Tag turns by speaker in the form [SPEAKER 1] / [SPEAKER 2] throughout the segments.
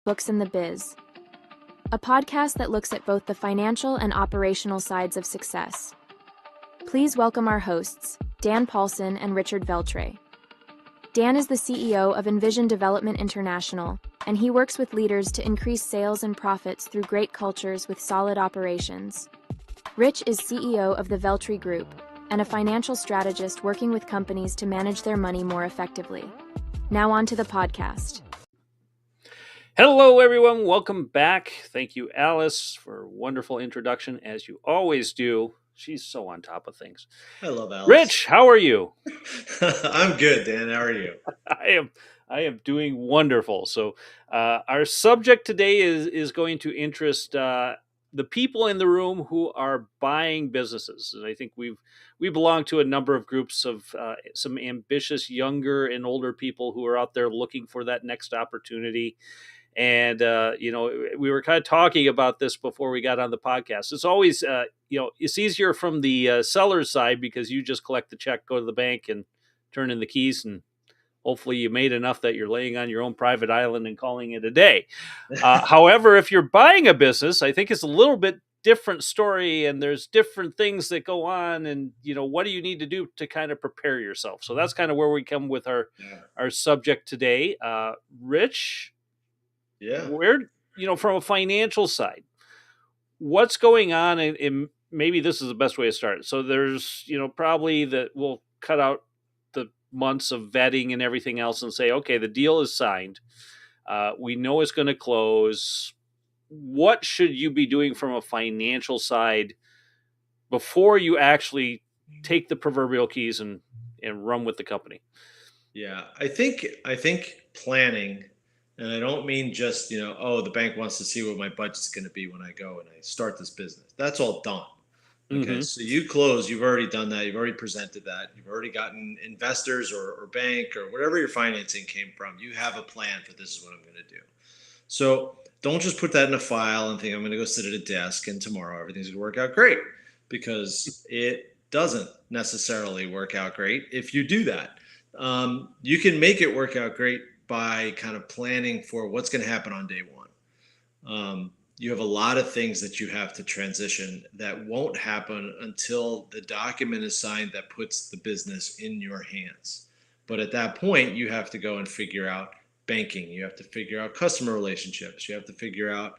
[SPEAKER 1] Books in the Biz, a podcast that looks at both the financial and operational sides of success. Please welcome our hosts, Dan Paulson and Richard Veltray. Dan is the CEO of Envision Development International, and he works with leaders to increase sales and profits through great cultures with solid operations. Rich is CEO of the Veltray Group and a financial strategist working with companies to manage their money more effectively. Now on to the podcast.
[SPEAKER 2] Hello, everyone. Welcome back. Thank you, Alice, for a wonderful introduction, as you always do. She's so on top of things.
[SPEAKER 3] I love Alice.
[SPEAKER 2] Rich, how are you?
[SPEAKER 3] I'm good, Dan. How are you?
[SPEAKER 2] I am doing wonderful. So, our subject today is going to interest the people in the room who are buying businesses, and I think we belong to a number of groups of some ambitious younger and older people who are out there looking for that next opportunity. And, we were kind of talking about this before we got on the podcast. It's always, it's easier from the seller's side because you just collect the check, go to the bank and turn in the keys. And hopefully you made enough that you're laying on your own private island and calling it a day. However, if you're buying a business, I think it's a little bit different story, and there's different things that go on. And, what do you need to do to kind of prepare yourself? So that's kind of where we come with our subject today. Rich.
[SPEAKER 3] Yeah.
[SPEAKER 2] Where, from a financial side, what's going on? And maybe this is the best way to start. So there's, probably that we'll cut out the months of vetting and everything else and say, okay, the deal is signed. We know it's going to close. What should you be doing from a financial side before you actually take the proverbial keys and run with the company?
[SPEAKER 3] Yeah, I think planning. And I don't mean just, the bank wants to see what my budget's going to be when I go and I start this business. That's all done. Okay.
[SPEAKER 2] Mm-hmm.
[SPEAKER 3] So you close, you've already done that. You've already presented that. You've already gotten investors or bank or whatever your financing came from. You have a plan for this is what I'm going to do. So don't just put that in a file and think I'm going to go sit at a desk and tomorrow everything's going to work out great, because it doesn't necessarily work out great if you do that. You can make it work out great by kind of planning for what's going to happen on day one. You have a lot of things that you have to transition that won't happen until the document is signed that puts the business in your hands. But at that point, you have to go and figure out banking. You have to figure out customer relationships. You have to figure out,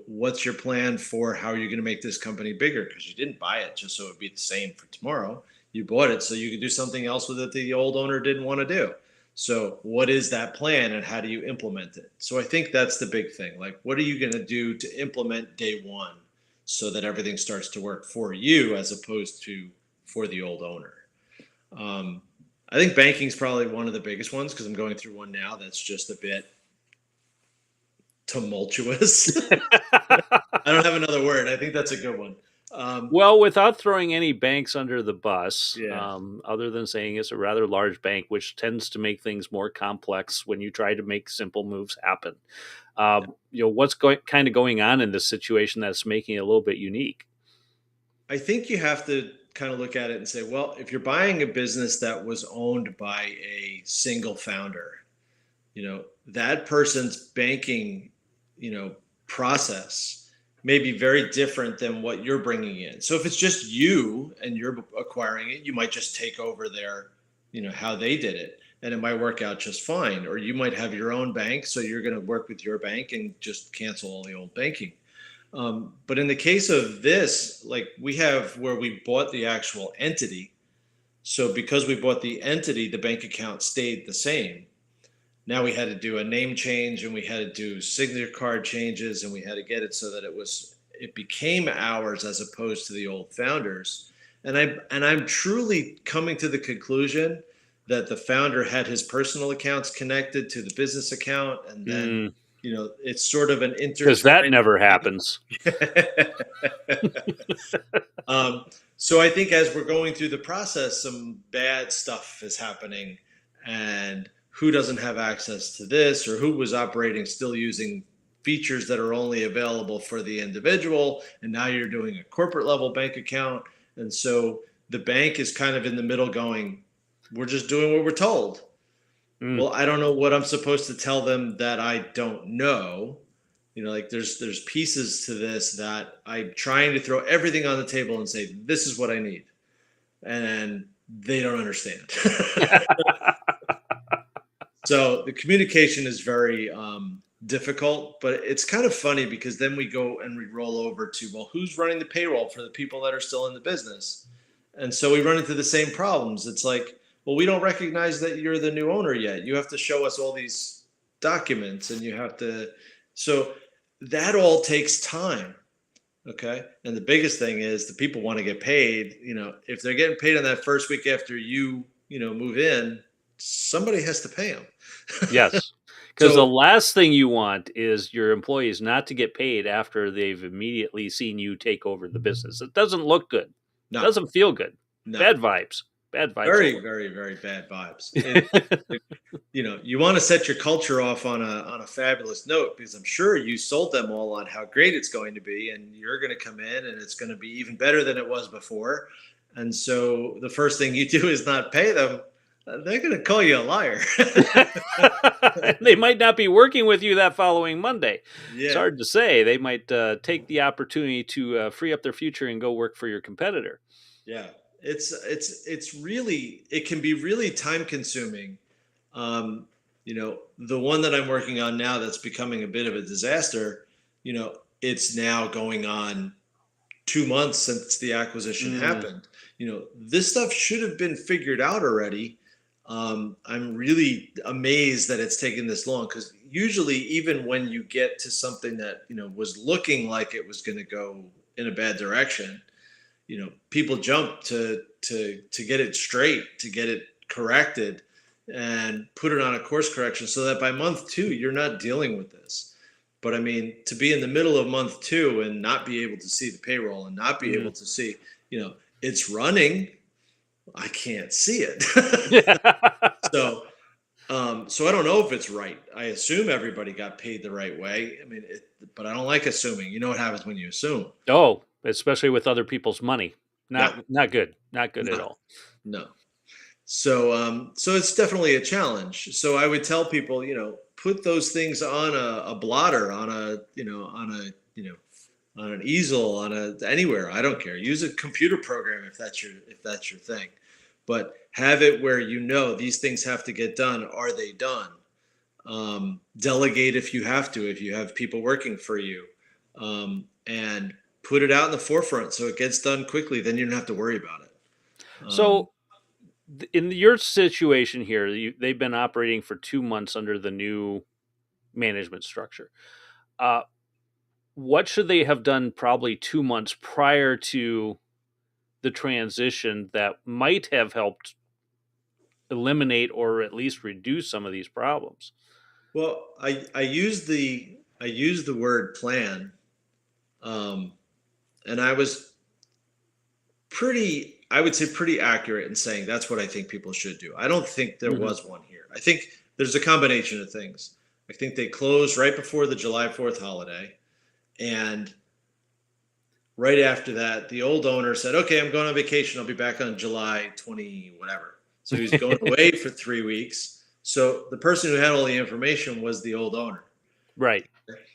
[SPEAKER 3] what's your plan for how you're going to make this company bigger, because you didn't buy it just so it would be the same for tomorrow. You bought it so you could do something else with it the old owner didn't want to do. So what is that plan and how do you implement it? So I think that's the big thing. Like, what are you going to do to implement day one so that everything starts to work for you as opposed to for the old owner? I think banking is probably one of the biggest ones, because I'm going through one now that's just a bit tumultuous. I don't have another word. I think that's a good one.
[SPEAKER 2] Well, without throwing any banks under the bus,
[SPEAKER 3] Yeah.
[SPEAKER 2] other than saying it's a rather large bank, which tends to make things more complex when you try to make simple moves happen. What's going on in this situation that's making it a little bit unique?
[SPEAKER 3] I think you have to kind of look at it and say, well, if you're buying a business that was owned by a single founder, that person's banking, process may be very different than what you're bringing in. So if it's just you and you're acquiring it, you might just take over their, how they did it, and it might work out just fine. Or you might have your own bank, so you're going to work with your bank and just cancel all the old banking. But in the case of this, like, we have where we bought the actual entity. So because we bought the entity, the bank account stayed the same. Now we had to do a name change, and we had to do signature card changes, and we had to get it so that it became ours as opposed to the old founders. And I'm truly coming to the conclusion that the founder had his personal accounts connected to the business account, and then it's sort of an
[SPEAKER 2] because that never happens.
[SPEAKER 3] So I think as we're going through the process, some bad stuff is happening, and who doesn't have access to this, or who was operating still using features that are only available for the individual, and now you're doing a corporate level bank account. And so the bank is kind of in the middle going, we're just doing what we're told.
[SPEAKER 2] Mm.
[SPEAKER 3] Well, I don't know what I'm supposed to tell them that I don't know. Like there's pieces to this that I'm trying to throw everything on the table and say, this is what I need. And they don't understand. So the communication is very difficult, but it's kind of funny because then we go and we roll over to, well, who's running the payroll for the people that are still in the business? And so we run into the same problems. It's like, well, we don't recognize that you're the new owner yet. You have to show us all these documents and you have to, so that all takes time. Okay. And the biggest thing is the people want to get paid. If they're getting paid on that first week after you move in, somebody has to pay them.
[SPEAKER 2] Yes. Because the last thing you want is your employees not to get paid after they've immediately seen you take over the business. It doesn't look good.
[SPEAKER 3] No,
[SPEAKER 2] It doesn't feel good.
[SPEAKER 3] no.
[SPEAKER 2] Bad vibes. Bad vibes.
[SPEAKER 3] Very, very, very bad vibes. You want to set your culture off on a fabulous note because I'm sure you sold them all on how great it's going to be, and you're going to come in and it's going to be even better than it was before. And so the first thing you do is not pay them. They're going to call you a liar.
[SPEAKER 2] They might not be working with you that following Monday.
[SPEAKER 3] Yeah.
[SPEAKER 2] It's hard to say. They might take the opportunity to free up their future and go work for your competitor.
[SPEAKER 3] Yeah. It's really, it can be really time consuming. The one that I'm working on now that's becoming a bit of a disaster, it's now going on 2 months since the acquisition happened. This stuff should have been figured out already. I'm really amazed that it's taken this long because usually even when you get to something that, was looking like it was going to go in a bad direction, people jump to get it straight, to get it corrected and put it on a course correction so that by month 2, you're not dealing with this. But I mean, to be in the middle of month 2 and not be able to see the payroll and not be able to see, it's running, I can't see it. So I don't know if it's right. I assume everybody got paid the right way. I mean, but I don't like assuming. You know what happens when you assume?
[SPEAKER 2] Oh, especially with other people's money. Not good. Not good at all.
[SPEAKER 3] No. So it's definitely a challenge. So I would tell people, put those things on a blotter, on an easel, anywhere. I don't care. Use a computer program if that's your thing. But have it where these things have to get done. Are they done? Delegate if you have to, if you have people working for you, and put it out in the forefront so it gets done quickly. Then you don't have to worry about it.
[SPEAKER 2] So in your situation here, they've been operating for 2 months under the new management structure. What should they have done probably 2 months prior to the transition that might have helped eliminate or at least reduce some of these problems?
[SPEAKER 3] Well, I use the word plan, and I was I would say pretty accurate in saying that's what I think people should do. I don't think there was one here. I think there's a combination of things. I think they closed right before the July 4th holiday, and right after that, the old owner said, okay, I'm going on vacation. I'll be back on July 20, whatever. So he's going away for 3 weeks. So the person who had all the information was the old owner.
[SPEAKER 2] Right.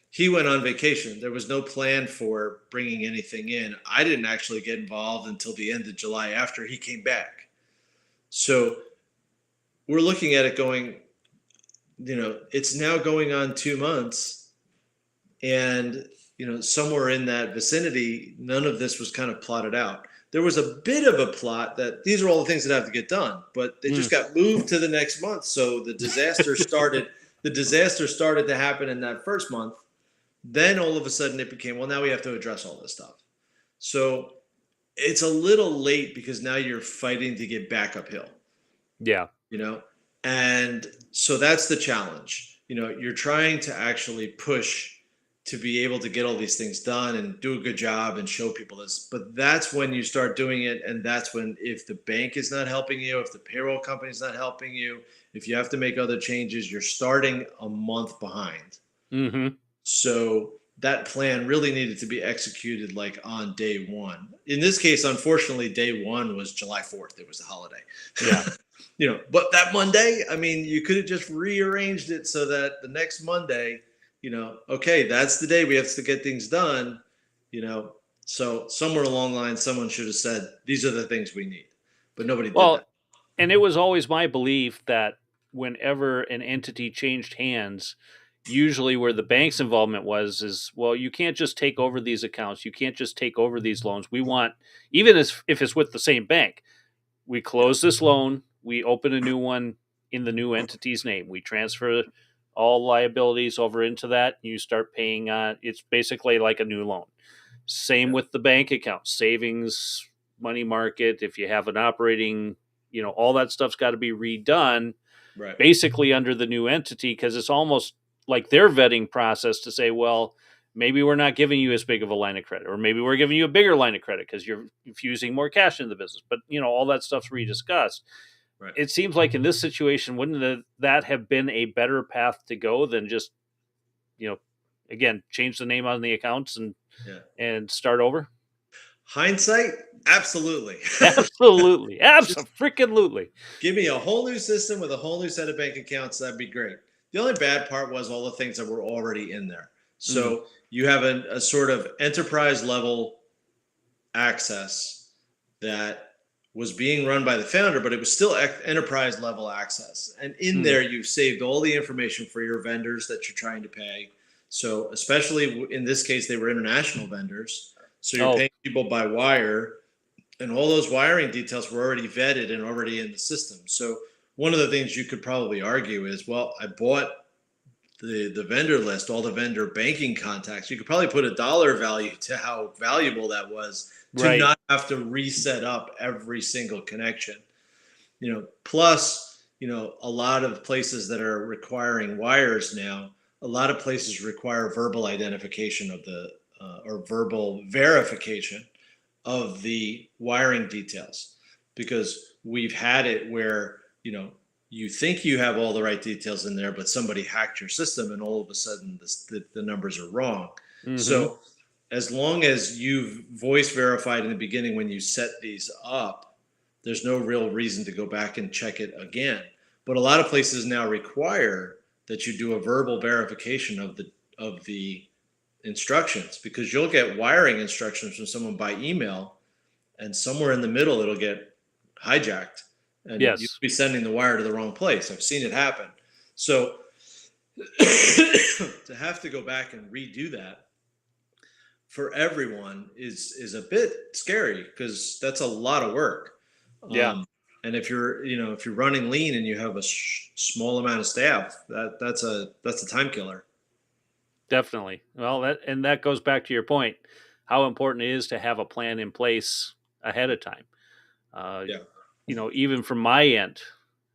[SPEAKER 3] He went on vacation. There was no plan for bringing anything in. I didn't actually get involved until the end of July after he came back. So we're looking at it going, it's now going on 2 months. And, somewhere in that vicinity, none of this was kind of plotted out. There was a bit of a plot that these are all the things that have to get done, but they just got moved to the next month. So the disaster started. The disaster started to happen in that first month. Then all of a sudden it became, well, now we have to address all this stuff. So it's a little late because now you're fighting to get back uphill.
[SPEAKER 2] Yeah.
[SPEAKER 3] And so that's the challenge. You're trying to actually push to be able to get all these things done and do a good job and show people this. But that's when you start doing it. And that's when, if the bank is not helping you, if the payroll company is not helping you, if you have to make other changes, you're starting a month behind.
[SPEAKER 2] Mm-hmm.
[SPEAKER 3] So that plan really needed to be executed like on day one. In this case, unfortunately, day one was July 4th. It was a holiday.
[SPEAKER 2] Yeah.
[SPEAKER 3] But that Monday, I mean, you could have just rearranged it so that the next Monday, okay, that's the day we have to get things done, you know. So somewhere along the line, someone should have said, these are the things we need. But nobody did
[SPEAKER 2] Well,
[SPEAKER 3] that.
[SPEAKER 2] and it was always my belief that whenever an entity changed hands, usually where the bank's involvement was is, well, you can't just take over these accounts. You can't just take over these loans. We want, even if it's with the same bank, we close this loan, we open a new one in the new entity's name. We transfer all liabilities over into that. You start paying on, it's basically like a new loan. Same
[SPEAKER 3] Yeah.
[SPEAKER 2] with the bank account, savings, money market. If you have an operating, all that stuff's got to be redone
[SPEAKER 3] Right.
[SPEAKER 2] basically under the new entity, because it's almost like their vetting process to say, well, maybe we're not giving you as big of a line of credit, or maybe we're giving you a bigger line of credit because you're infusing more cash into the business. But all that stuff's rediscussed.
[SPEAKER 3] Right.
[SPEAKER 2] It seems like in this situation, wouldn't that have been a better path to go than just, again, change the name on the accounts and start over?
[SPEAKER 3] Hindsight, absolutely.
[SPEAKER 2] Absolutely. Absolutely.
[SPEAKER 3] Give me a whole new system with a whole new set of bank accounts. That'd be great. The only bad part was all the things that were already in there. So you have a sort of enterprise level access that was being run by the founder, but it was still enterprise level access. And in there, you've saved all the information for your vendors that you're trying to pay. So especially in this case, they were international vendors. So you're paying people by wire, and all those wiring details were already vetted and already in the system. So one of the things you could probably argue is, well, I bought the vendor list, all the vendor banking contacts. You could probably put a dollar value to how valuable that was to not have to reset up every single connection. Plus, a lot of places that are requiring wires now, a lot of places require verbal identification of the or verbal verification of the wiring details, because we've had it where you think you have all the right details in there, but somebody hacked your system and all of a sudden the numbers are wrong. So as long as you've voice verified in the beginning when you set these up, there's no real reason to go back and check it again. But a lot of places now require that you do a verbal verification of the instructions, because you'll get wiring instructions from someone by email, and somewhere in the middle it'll get hijacked, and you'll be sending the wire to the wrong place. I've seen it happen. So to have to go back and redo that for everyone is a bit scary, because that's a lot of work. And if you're running lean and you have a small amount of staff, that's a time killer.
[SPEAKER 2] Definitely. Well, that goes back to your point, how important it is to have a plan in place ahead of time. Even from my end,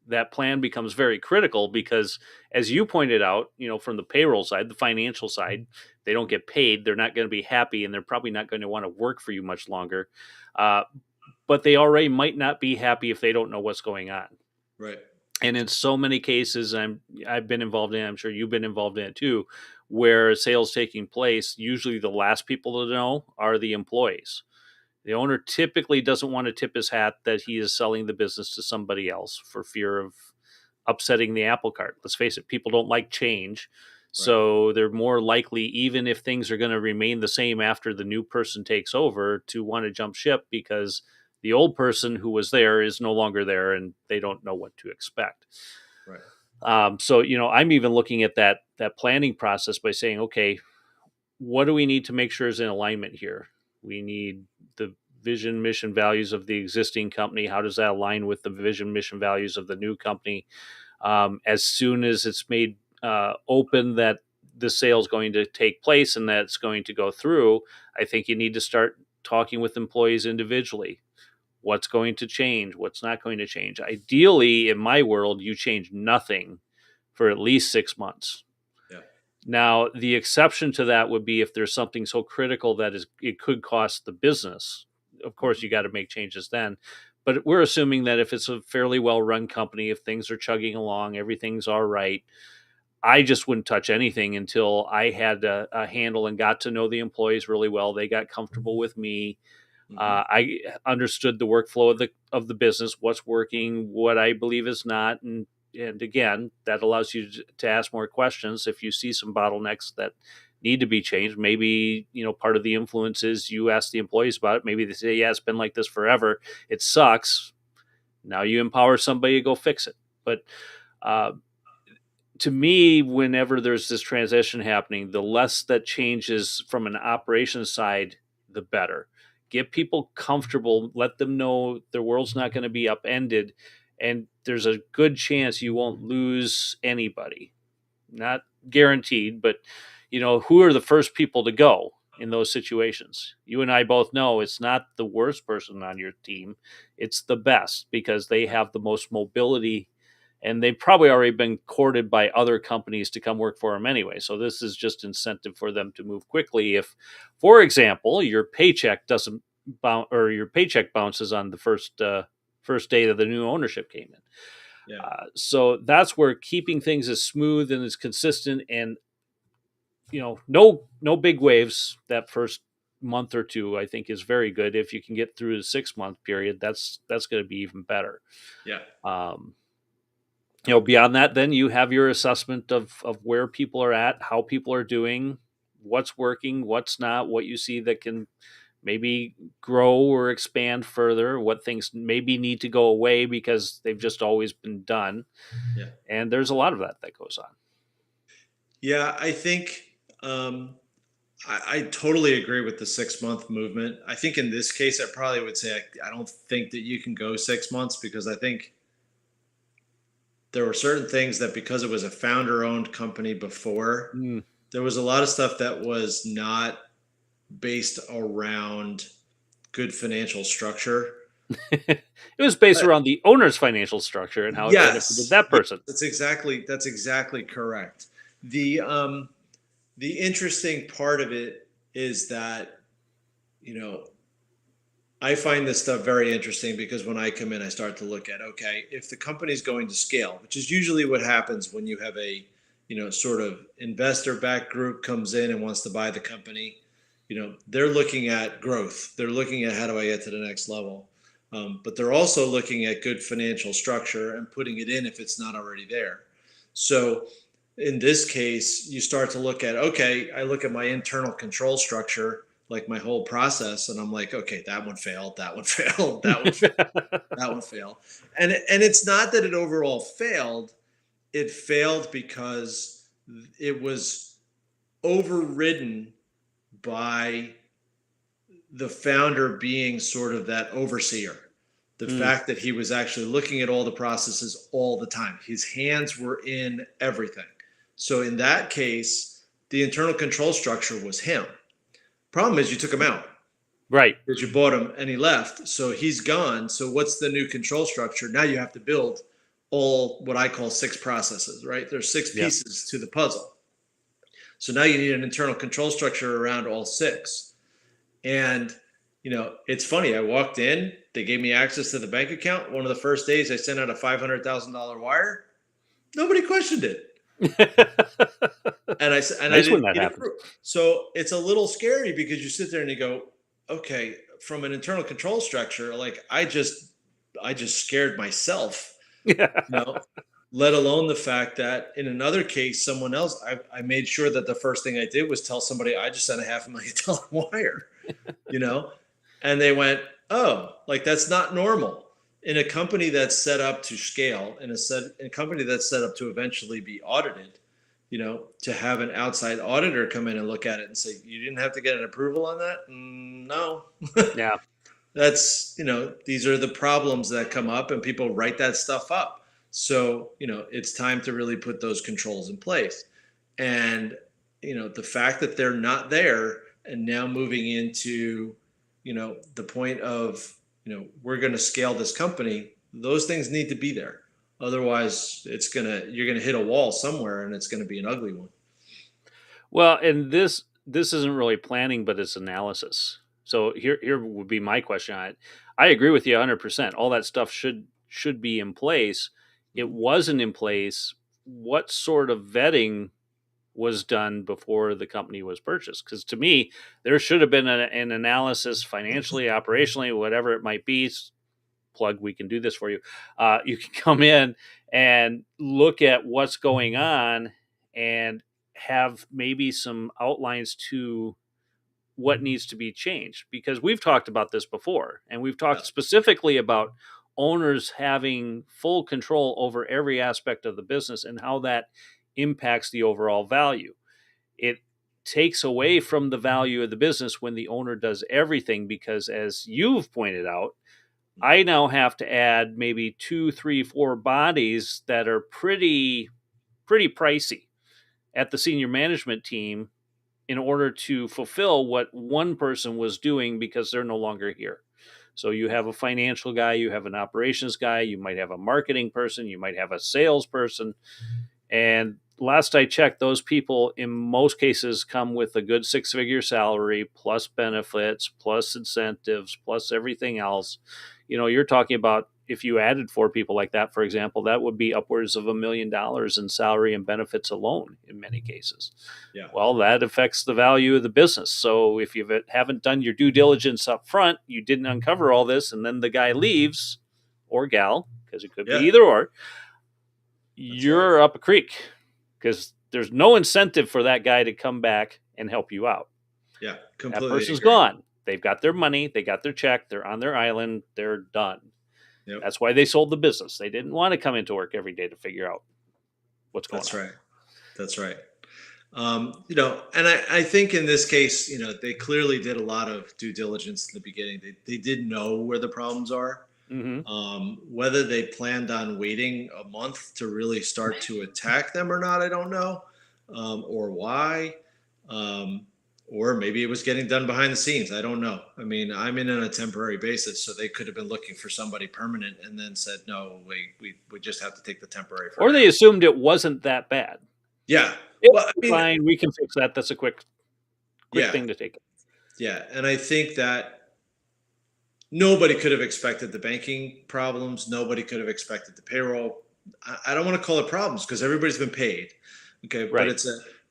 [SPEAKER 2] that plan becomes very critical, because as you pointed out, from the payroll side, the financial side, they don't get paid. They're not going to be happy, and they're probably not going to want to work for you much longer. But they already might not be happy if they don't know what's going on.
[SPEAKER 3] Right.
[SPEAKER 2] And in so many cases, I've been involved in it, I'm sure you've been involved in it too, where sales taking place, usually the last people to know are the employees. The owner typically doesn't want to tip his hat that he is selling the business to somebody else for fear of upsetting the apple cart. Let's face it, people don't like change. So they're more likely, even if things are going to remain the same after the new person takes over, to want to jump ship, because the old person who was there is no longer there and they don't know what to expect.
[SPEAKER 3] Right.
[SPEAKER 2] So, I'm even looking at that planning process by saying, okay, what do we need to make sure is in alignment here? We need the vision, mission, values of the existing company. How does that align with the vision, mission, values of the new company? As soon as it's made open that the sale is going to take place and that's going to go through, I think you need to start talking with employees individually. What's going to change? What's not going to change? Ideally, in my world, you change nothing for at least 6 months.
[SPEAKER 3] Yeah.
[SPEAKER 2] Now, the exception to that would be if there's something so critical that it could cost the business. Of course, you got to make changes then. But we're assuming that if it's a fairly well-run company, if things are chugging along, everything's all right, I just wouldn't touch anything until I had a handle and got to know the employees really well. They got comfortable with me.
[SPEAKER 3] Hmm.
[SPEAKER 2] I understood the workflow of the business, what's working, what I believe is not, and again, that allows you to ask more questions if you see some bottlenecks that need to be changed. Maybe part of the influence is you ask the employees about it. Maybe they say, "Yeah, it's been like this forever. It sucks." Now you empower somebody to go fix it. But uh, to me, whenever there's this transition happening, the less that changes from an operations side, the better. Get people comfortable, let them know their world's not going to be upended, and there's a good chance you won't lose anybody. Not guaranteed, but who are the first people to go in those situations? You and I both know it's not the worst person on your team, it's the best because they have the most mobility and they've probably already been courted by other companies to come work for them anyway. So this is just incentive for them to move quickly. If, for example, your paycheck doesn't bounce or your paycheck bounces on the first day that the new ownership came in.
[SPEAKER 3] Yeah.
[SPEAKER 2] So that's where keeping things as smooth and as consistent and no big waves that first month or two, I think is very good. If you can get through the 6 month period, that's going to be even better.
[SPEAKER 3] Yeah.
[SPEAKER 2] Um, beyond that, then you have your assessment of where people are at, how people are doing, what's working, what's not, what you see that can maybe grow or expand further, what things maybe need to go away because they've just always been done.
[SPEAKER 3] Yeah.
[SPEAKER 2] And there's a lot of that goes on.
[SPEAKER 3] Yeah. I think I totally agree with the 6 month movement. I think in this case, I probably would say I don't think that you can go 6 months because I think there were certain things that because it was a founder owned company before,
[SPEAKER 2] Mm.
[SPEAKER 3] there was a lot of stuff that was not based around good financial structure.
[SPEAKER 2] It was based
[SPEAKER 3] But
[SPEAKER 2] around the owner's financial structure and how it benefited
[SPEAKER 3] yes,
[SPEAKER 2] that
[SPEAKER 3] yeah,
[SPEAKER 2] person.
[SPEAKER 3] that's exactly correct. The interesting part of it is that, you know, I find this stuff very interesting because when I come in, I start to look at, okay, if the company's going to scale, which is usually what happens when you have a, sort of investor backed group comes in and wants to buy the company, they're looking at growth. They're looking at how do I get to the next level. But they're also looking at good financial structure and putting it in if it's not already there. So in this case, you start to look at, okay, I look at my internal control structure, like my whole process, and I'm like, okay, that one failed, that one failed, that one failed, that one failed. And it's not that it overall failed, it failed because it was overridden by the founder being sort of that overseer. The
[SPEAKER 2] Mm,
[SPEAKER 3] fact that he was actually looking at all the processes all the time, his hands were in everything. So in that case, the internal control structure was him. Problem is, you took him out
[SPEAKER 2] right.
[SPEAKER 3] because you bought him and he left. So he's gone. So what's the new control structure? Now you have to build all what I call six processes, right? There's six
[SPEAKER 2] Yeah.
[SPEAKER 3] pieces to the puzzle. So now you need an internal control structure around all six. And, it's funny. I walked in, they gave me access to the bank account. One of the first days I sent out a $500,000 wire. Nobody questioned it. And I
[SPEAKER 2] Nice when
[SPEAKER 3] didn't
[SPEAKER 2] that
[SPEAKER 3] get
[SPEAKER 2] happens.
[SPEAKER 3] approved. So it's a little scary because you sit there and you go, okay, from an internal control structure, like I just scared myself,
[SPEAKER 2] Yeah.
[SPEAKER 3] you know, let alone the fact that in another case, someone else, I made sure that the first thing I did was tell somebody I just sent a $500,000 wire, you know, and they went, oh, like that's not normal. In a company that's set up to scale, in a company that's set up to eventually be audited, to have an outside auditor come in and look at it and say, you didn't have to get an approval on that? No.
[SPEAKER 2] Yeah.
[SPEAKER 3] That's, these are the problems that come up and people write that stuff up. So, it's time to really put those controls in place. And, the fact that they're not there and now moving into, the point of, we're going to scale this company, those things need to be there. Otherwise, you're gonna hit a wall somewhere, and it's gonna be an ugly one.
[SPEAKER 2] Well, and this isn't really planning, but it's analysis. So here would be my question on it. I agree with you 100%. All that stuff should be in place. It
[SPEAKER 3] Mhm.
[SPEAKER 2] wasn't in place what sort of vetting was done before the company was purchased. Because to me, there should have been an analysis financially, operationally, whatever it might be. Plug, we can do this for you. You can come in and look at what's going on and have maybe some outlines to what needs to be changed, because we've talked about this before, and we've talked specifically about owners having full control over every aspect of the business and how that impacts the overall value. It takes away from the value of the business when the owner does everything, because as you've pointed out, I now have to add maybe 2, 3, 4 bodies that are pretty pricey at the senior management team in order to fulfill what one person was doing, because they're no longer here. So you have a financial guy, you have an operations guy, you might have a marketing person, you might have a salesperson. And last I checked, those people in most cases come with a good 6-figure salary, plus benefits, plus incentives, plus everything else. You're talking about, if you added 4 people like that, for example, that would be upwards of $1 million in salary and benefits alone in many cases.
[SPEAKER 3] Yeah.
[SPEAKER 2] Well, that affects the value of the business. So if you haven't done your due diligence up front, you didn't uncover all this, and then the guy leaves, or gal, because it could be either or, you're up a creek, because there's no incentive for that guy to come back and help you out.
[SPEAKER 3] Yeah, completely.
[SPEAKER 2] That person's gone. They've got their money. They got their check. They're on their island. They're done.
[SPEAKER 3] Yep.
[SPEAKER 2] That's why they sold the business. They didn't want to come into work every day to figure out what's going on.
[SPEAKER 3] That's right. And I think in this case, they clearly did a lot of due diligence in the beginning. They did know where the problems are.
[SPEAKER 2] Mm-hmm.
[SPEAKER 3] Whether they planned on waiting a month to really start to attack them or not, I don't know, or why. Or maybe it was getting done behind the scenes. I don't know. I mean, I'm in on a temporary basis, so they could have been looking for somebody permanent and then said, no, we just have to take the temporary.
[SPEAKER 2] Or they assumed it wasn't that bad.
[SPEAKER 3] Yeah.
[SPEAKER 2] Fine, we can fix that. That's a quick thing to take.
[SPEAKER 3] Yeah. And I think that nobody could have expected the banking problems. Nobody could have expected the payroll. I don't want to call it problems, because everybody's been paid. Okay.
[SPEAKER 2] Right.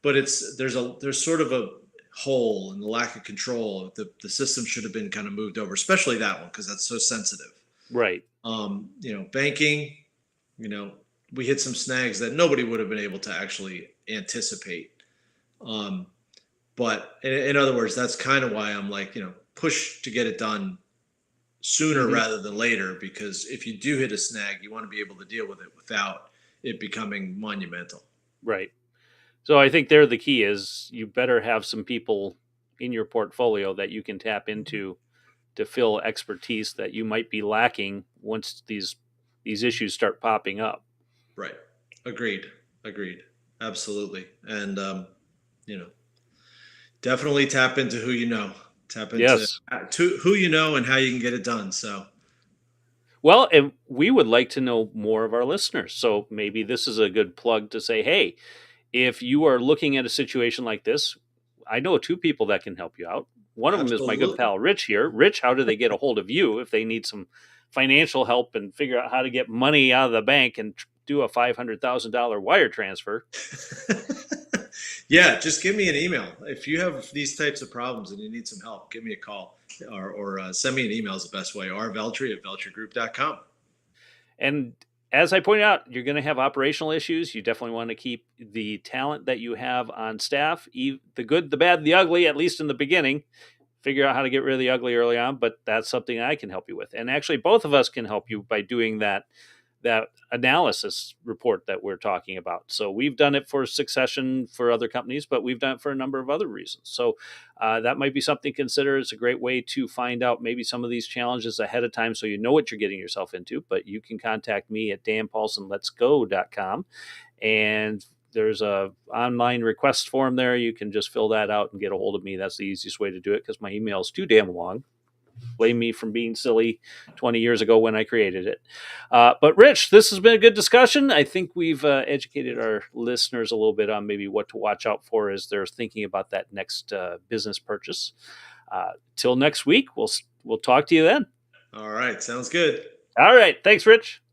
[SPEAKER 3] There's sort of a hole in the lack of control. The system should have been kind of moved over, especially that one, because that's so sensitive.
[SPEAKER 2] Right.
[SPEAKER 3] Banking, we hit some snags that nobody would have been able to actually anticipate. But in other words, that's kind of why I'm like, push to get it done sooner rather than later, because if you do hit a snag, you want to be able to deal with it without it becoming monumental.
[SPEAKER 2] Right. So I think the key is you better have some people in your portfolio that you can tap into to fill expertise that you might be lacking once these issues start popping up.
[SPEAKER 3] Right. Agreed. Absolutely. And, definitely tap into who you know. Tap into who you know and how you can get it done. So.
[SPEAKER 2] Well, and we would like to know more of our listeners. So maybe this is a good plug to say, hey, if you are looking at a situation like this, I know 2 people that can help you out. One of them is my good pal, Rich here. Rich, how do they get a hold of you if they need some financial help and figure out how to get money out of the bank and do a $500,000 wire transfer?
[SPEAKER 3] Yeah, just give me an email. If you have these types of problems and you need some help, give me a call or send me an email is the best way, rveltri@veltrigroup.com.
[SPEAKER 2] And as I pointed out, you're going to have operational issues. You definitely want to keep the talent that you have on staff, the good, the bad, the ugly, at least in the beginning. Figure out how to get rid of the ugly early on, but that's something I can help you with. And actually, both of us can help you by doing that analysis report that we're talking about. So we've done it for Succession for other companies, but we've done it for a number of other reasons. So that might be something to consider. It's a great way to find out maybe some of these challenges ahead of time so you know what you're getting yourself into. But you can contact me at danpaulsonletsgo.com, and there's a online request form there. You can just fill that out and get a hold of me. That's the easiest way to do it, because my email is too damn long. Blame me from being silly 20 years ago when I created it. But Rich, this has been a good discussion. I think we've educated our listeners a little bit on maybe what to watch out for as they're thinking about that next business purchase. Till next week, we'll talk to you then.
[SPEAKER 3] All right. Sounds good.
[SPEAKER 2] All right. Thanks, Rich.